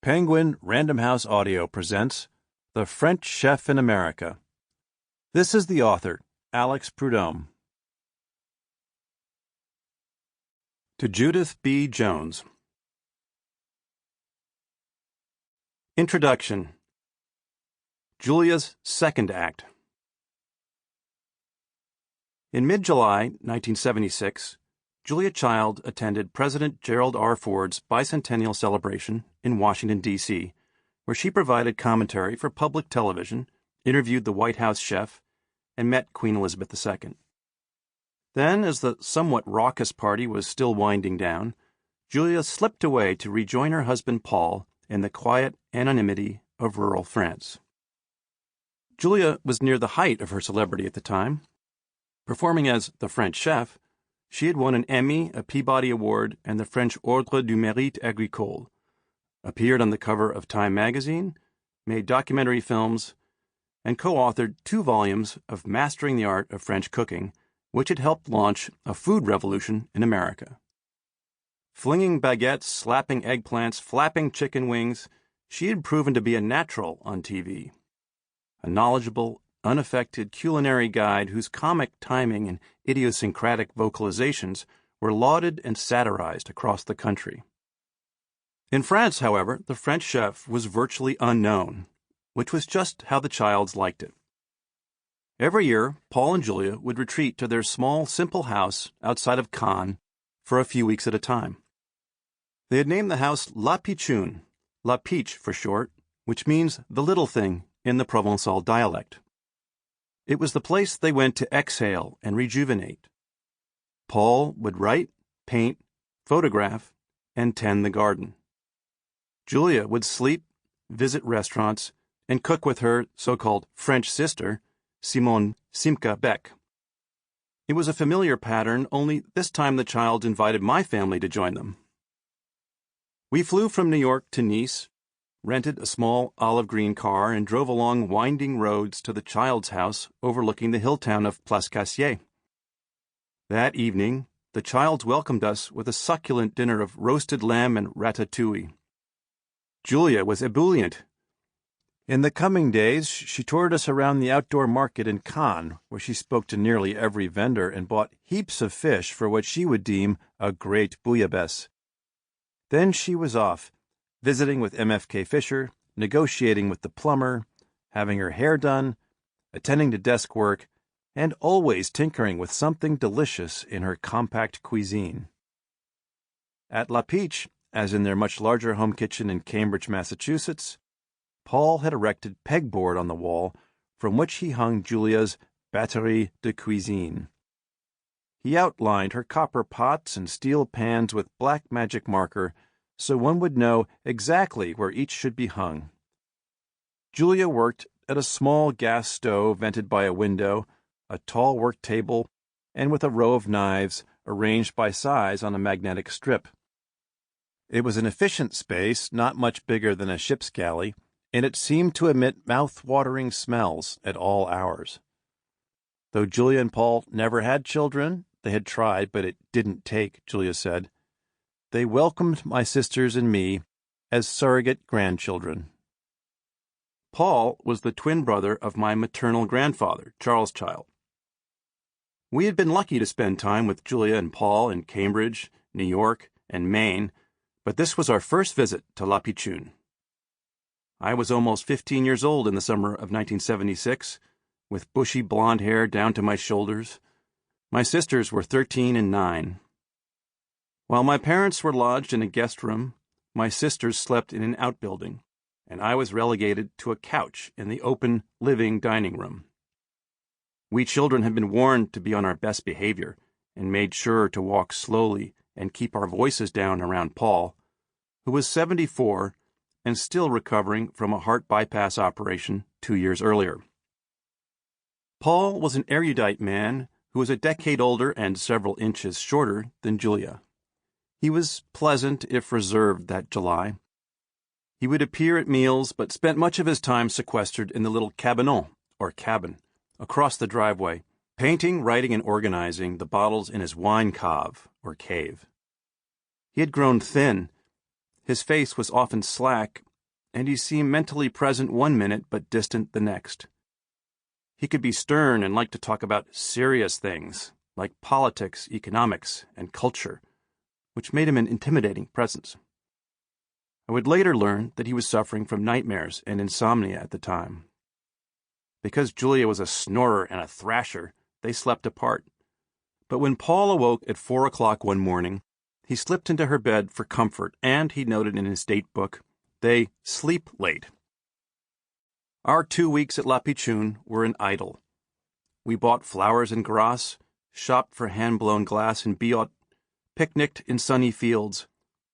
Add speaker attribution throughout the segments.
Speaker 1: Penguin Random House Audio presents The French Chef in America. This is the author, Alex Prud'homme. To Judith B. Jones. Introduction. Julia's Second Act. In mid-July 1976, Julia Child attended President Gerald R. Ford's bicentennial celebration in Washington, D.C., where she provided commentary for public television, interviewed the White House chef, and met Queen Elizabeth II. Then, as the somewhat raucous party was still winding down, Julia slipped away to rejoin her husband Paul in the quiet anonymity of rural France. Julia was near the height of her celebrity at the time. Performing as the French chef, she had won an Emmy, a Peabody Award, and the French Ordre du Mérite Agricole, appeared on the cover of Time magazine, made documentary films, and co-authored 2 volumes of Mastering the Art of French Cooking, which had helped launch a food revolution in America. Flinging baguettes, slapping eggplants, flapping chicken wings, she had proven to be a natural on TV. A knowledgeable, unaffected culinary guide whose comic timing and idiosyncratic vocalizations were lauded and satirized across the country. In France, however, the French chef was virtually unknown, which was just how the Childs liked it. Every year, Paul and Julia would retreat to their small, simple house outside of Cannes for a few weeks at a time. They had named the house La Pichoune, La Peach for short, which means the little thing in the Provençal dialect. It was the place they went to exhale and rejuvenate. Paul would write, paint, photograph, and tend the garden. Julia would sleep, visit restaurants, and cook with her so-called French sister, Simone Simca Beck. It was a familiar pattern, only this time the Child invited my family to join them. We flew from New York to Nice, rented a small olive green car, and drove along winding roads to the Child's house overlooking the hill town of Place Cassier. That evening, the Childs welcomed us with a succulent dinner of roasted lamb and ratatouille. Julia was ebullient. In the coming days, she toured us around the outdoor market in Cannes, where she spoke to nearly every vendor and bought heaps of fish for what she would deem a great bouillabaisse. Then she was off, visiting with MFK Fisher, negotiating with the plumber, having her hair done, attending to desk work, and always tinkering with something delicious in her compact cuisine. At La Peach, as in their much larger home kitchen in Cambridge, Massachusetts, Paul had erected pegboard on the wall from which he hung Julia's batterie de cuisine. He outlined her copper pots and steel pans with black magic marker so one would know exactly where each should be hung. Julia worked at a small gas stove vented by a window, a tall work table, and with a row of knives arranged by size on a magnetic strip. It was an efficient space, not much bigger than a ship's galley, and it seemed to emit mouth-watering smells at all hours. Though Julia and Paul never had children, they had tried, but it didn't take, Julia said. They welcomed my sisters and me as surrogate grandchildren. Paul was the twin brother of my maternal grandfather, Charles Child. We had been lucky to spend time with Julia and Paul in Cambridge, New York, and Maine, but this was our first visit to La Pichoune. I was almost 15 years old in the summer of 1976, with bushy blonde hair down to my shoulders. My sisters were 13 and 9. While my parents were lodged in a guest room, my sisters slept in an outbuilding, and I was relegated to a couch in the open living dining room. We children had been warned to be on our best behavior and made sure to walk slowly and keep our voices down around Paul, who was 74 and still recovering from a heart bypass operation 2 years earlier. Paul was an erudite man who was a decade older and several inches shorter than Julia. He was pleasant if reserved that July. He would appear at meals, but spent much of his time sequestered in the little cabanon, or cabin, across the driveway, painting, writing, and organizing the bottles in his wine cave, or cave. He had grown thin. His face was often slack, and he seemed mentally present one minute but distant the next. He could be stern and like to talk about serious things, like politics, economics, and culture, which made him an intimidating presence. I would later learn that he was suffering from nightmares and insomnia at the time. Because Julia was a snorer and a thrasher, they slept apart. But when Paul awoke at 4 o'clock one morning, he slipped into her bed for comfort, and, he noted in his date book, they sleep late. Our 2 weeks at La Pichoune were an idyll. We bought flowers in Grasse, shopped for hand-blown glass in Biot, picnicked in sunny fields,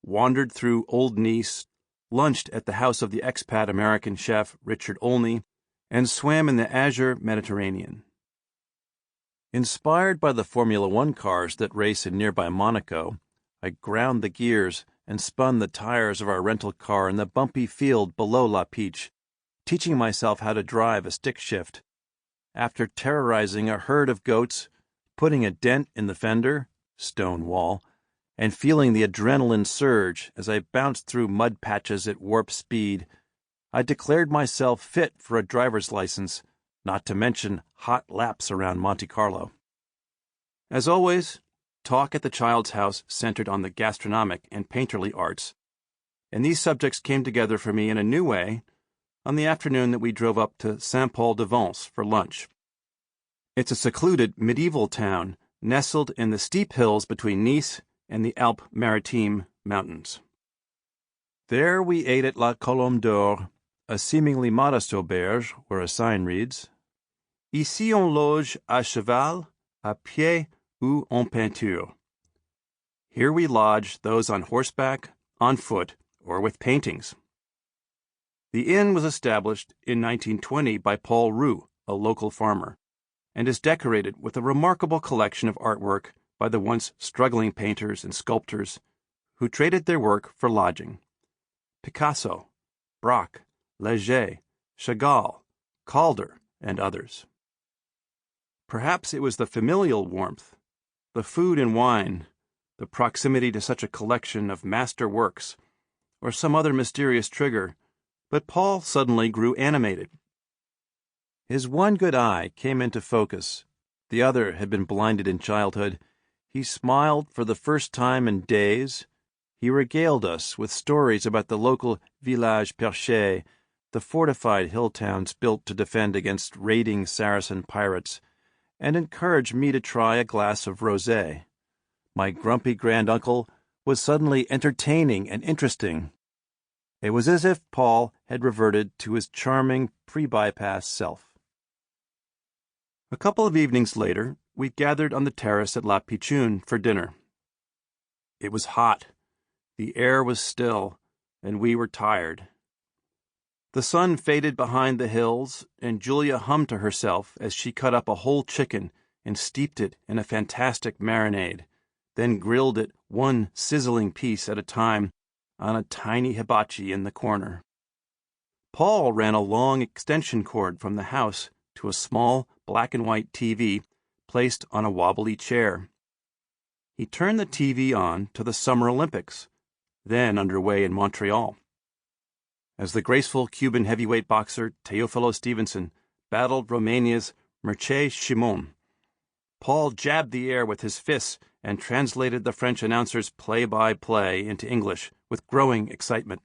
Speaker 1: wandered through Old Nice, lunched at the house of the expat American chef Richard Olney, and swam in the azure Mediterranean. Inspired by the Formula One cars that race in nearby Monaco, I ground the gears and spun the tires of our rental car in the bumpy field below La Piche, teaching myself how to drive a stick shift. After terrorizing a herd of goats, putting a dent in the fender, stone wall, and feeling the adrenaline surge as I bounced through mud patches at warp speed, I declared myself fit for a driver's license, not to mention hot laps around Monte Carlo. As always, talk at the child's house centered on the gastronomic and painterly arts, and these subjects came together for me in a new way on the afternoon that we drove up to Saint-Paul-de-Vence for lunch. It's a secluded medieval town nestled in the steep hills between Nice and the Alpes-Maritimes mountains. There we ate at La Colombe d'Or, a seemingly modest auberge where a sign reads, Ici on loge à cheval, à pied ou en peinture. Here we lodge those on horseback, on foot, or with paintings. The inn was established in 1920 by Paul Roux, a local farmer, and is decorated with a remarkable collection of artwork by the once struggling painters and sculptors who traded their work for lodging. Picasso, Braque, Leger, Chagall, Calder, and others. Perhaps it was the familial warmth, the food and wine, the proximity to such a collection of master works, or some other mysterious trigger, but Paul suddenly grew animated. His one good eye came into focus. The other had been blinded in childhood. He smiled for the first time in days. He regaled us with stories about the local village perché, the fortified hill towns built to defend against raiding Saracen pirates, and encouraged me to try a glass of rosé. My grumpy granduncle was suddenly entertaining and interesting. It was as if Paul had reverted to his charming pre-bypass self. A couple of evenings later, we gathered on the terrace at La Pichoune for dinner. It was hot, the air was still, and we were tired. The sun faded behind the hills, and Julia hummed to herself as she cut up a whole chicken and steeped it in a fantastic marinade, then grilled it one sizzling piece at a time on a tiny hibachi in the corner. Paul ran a long extension cord from the house to a small black-and-white TV placed on a wobbly chair. He turned the TV on to the Summer Olympics, then underway in Montreal. As the graceful Cuban heavyweight boxer Teofilo Stevenson battled Romania's Mircea Shimon, Paul jabbed the air with his fists and translated the French announcer's play-by-play into English with growing excitement.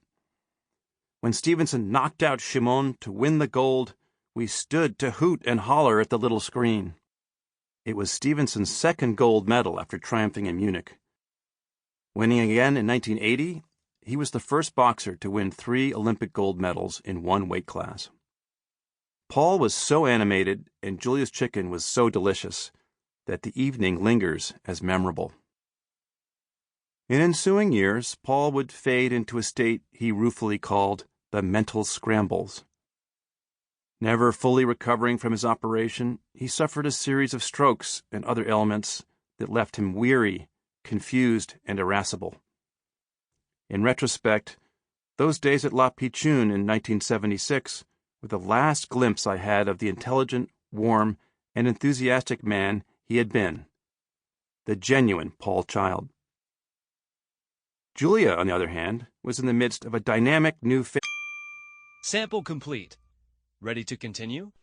Speaker 1: When Stevenson knocked out Shimon to win the gold, we stood to hoot and holler at the little screen. It was Stevenson's second gold medal after triumphing in Munich. Winning again in 1980, he was the first boxer to win 3 Olympic gold medals in one weight class. Paul was so animated and Julia's chicken was so delicious that the evening lingers as memorable. In ensuing years, Paul would fade into a state he ruefully called the mental scrambles. Never fully recovering from his operation, he suffered a series of strokes and other ailments that left him weary, confused, and irascible. In retrospect, those days at La Pichoune in 1976 were the last glimpse I had of the intelligent, warm, and enthusiastic man he had been, the genuine Paul Child. Julia, on the other hand, was in the midst of a dynamic new phase.
Speaker 2: Sample complete. Ready to continue?